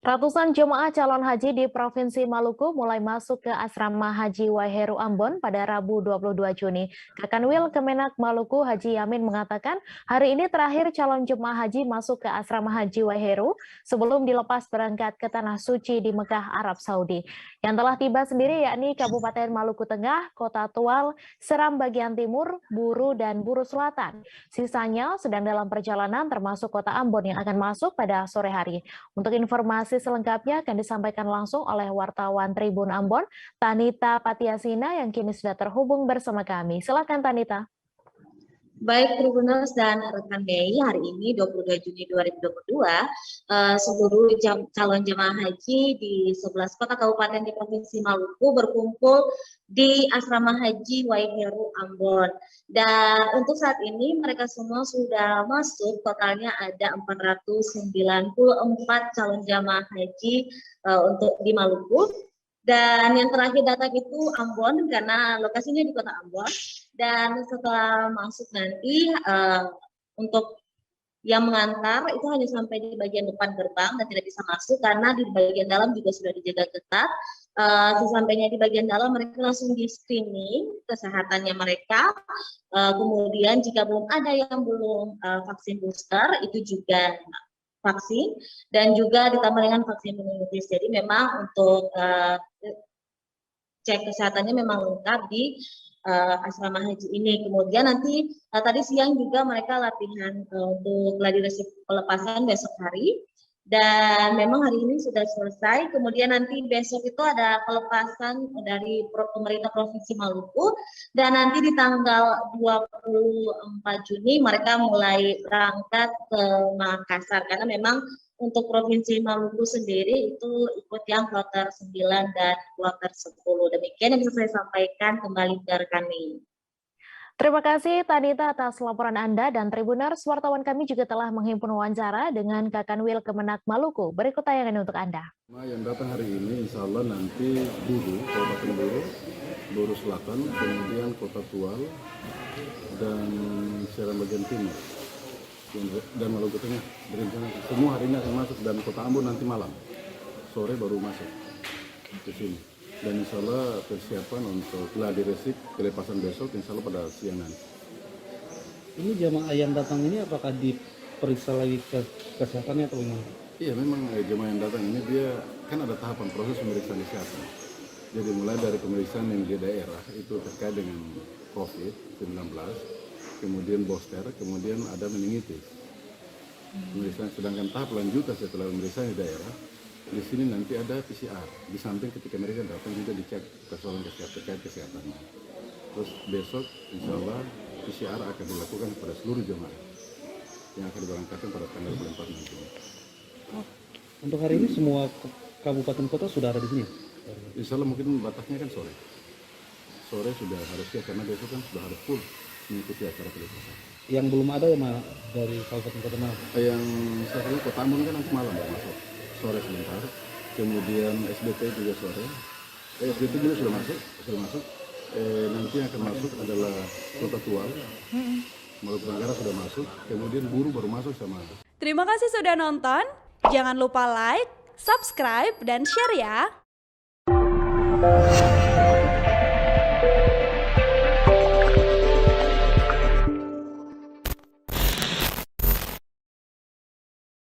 Ratusan jemaah calon haji di Provinsi Maluku mulai masuk ke Asrama Haji Waiheru Ambon pada Rabu 22 Juni. Kakanwil Kemenak Maluku Haji Yamin mengatakan hari ini terakhir calon jemaah haji masuk ke Asrama Haji Waiheru sebelum dilepas berangkat ke Tanah Suci di Mekah, Arab Saudi. Yang telah tiba sendiri yakni Kabupaten Maluku Tengah, Kota Tual, Seram bagian timur, Buru, dan Buru Selatan. Sisanya sedang dalam perjalanan termasuk Kota Ambon yang akan masuk pada sore hari. Untuk informasi selengkapnya akan disampaikan langsung oleh wartawan Tribun Ambon, Tanita Patiasina yang kini sudah terhubung bersama kami. Silakan Tanita. Baik Tribuners dan rekan BI, hari ini 22 Juni 2022, seluruh calon jemaah haji di 11 kota kabupaten di Provinsi Maluku berkumpul di Asrama Haji Waiheru Ambon. Dan untuk saat ini mereka semua sudah masuk, totalnya ada 494 calon jemaah haji untuk di Maluku. Dan yang terakhir datang itu Ambon karena lokasinya di kota Ambon. Dan setelah masuk nanti untuk yang mengantar itu hanya sampai di bagian depan gerbang dan tidak bisa masuk karena di bagian dalam juga sudah dijaga ketat. Sesampainya di bagian dalam mereka langsung di screening kesehatannya mereka. Kemudian jika belum ada yang belum vaksin booster itu juga vaksin dan juga ditambah dengan vaksin meningitis. Jadi memang untuk cek kesehatannya memang lengkap di asrama haji ini. Kemudian nanti tadi siang juga mereka latihan untuk gladi resik pelepasan besok hari. Dan memang hari ini sudah selesai. Kemudian nanti besok itu ada pelepasan dari pemerintah Provinsi Maluku. Dan nanti di tanggal 24 Juni mereka mulai berangkat ke Makassar. Karena memang untuk Provinsi Maluku sendiri itu ikut yang kloter 9 dan kloter 10. Demikian yang bisa saya sampaikan kembali ke rekan kami. Terima kasih Tanita atas laporan Anda dan Tribuners, wartawan kami juga telah menghimpun wawancara dengan Kakanwil Kemenak Maluku. Berikut tayangan untuk Anda. Yang datang hari ini insya Allah nanti Buru, Kabupaten Buru, Buru Selatan, kemudian Kota Tual, dan Seram bagian timur, dan Maluku Tengah. Berencana semua hari ini akan masuk dan Kota Ambon nanti malam, sore baru masuk ke sini. Dan insya Allah persiapan untuk gladi resik pelepasan besok insya Allah pada siang nanti. Ini jamaah yang datang ini apakah diperiksa lagi kesehatannya atau bagaimana? Iya memang jemaah yang datang ini dia kan ada tahapan proses pemeriksaan kesehatan. Jadi mulai dari pemeriksaan yang di daerah itu terkait dengan COVID-19, kemudian booster, kemudian ada meningitis. Pemeriksaan, sedangkan tahap lanjutan setelah pemeriksaan di daerah, di sini nanti ada PCR. Di samping ketika mereka datang juga dicek persoalan terkait kesehatannya. Terus besok insya Allah PCR akan dilakukan pada seluruh jemaah yang akan diberangkatkan pada tanggal 24 nanti. Untuk hari ini semua kabupaten kota sudah ada di sini? Insya Allah mungkin batasnya kan sore. Sore sudah harusnya karena besok kan sudah harus full mengikuti acara pelepasan. Yang belum ada ya dari kabupaten kota mana? Yang saya tahu Kota Ambon kan nanti malam baru masuk. Sore sebentar, kemudian SBT juga sore. SBT juga sudah masuk. Nanti yang akan masuk adalah Kota Tual, Maluku Tenggara sudah masuk, kemudian Buru baru masuk sama. Terima kasih sudah nonton, jangan lupa like, subscribe, dan share ya.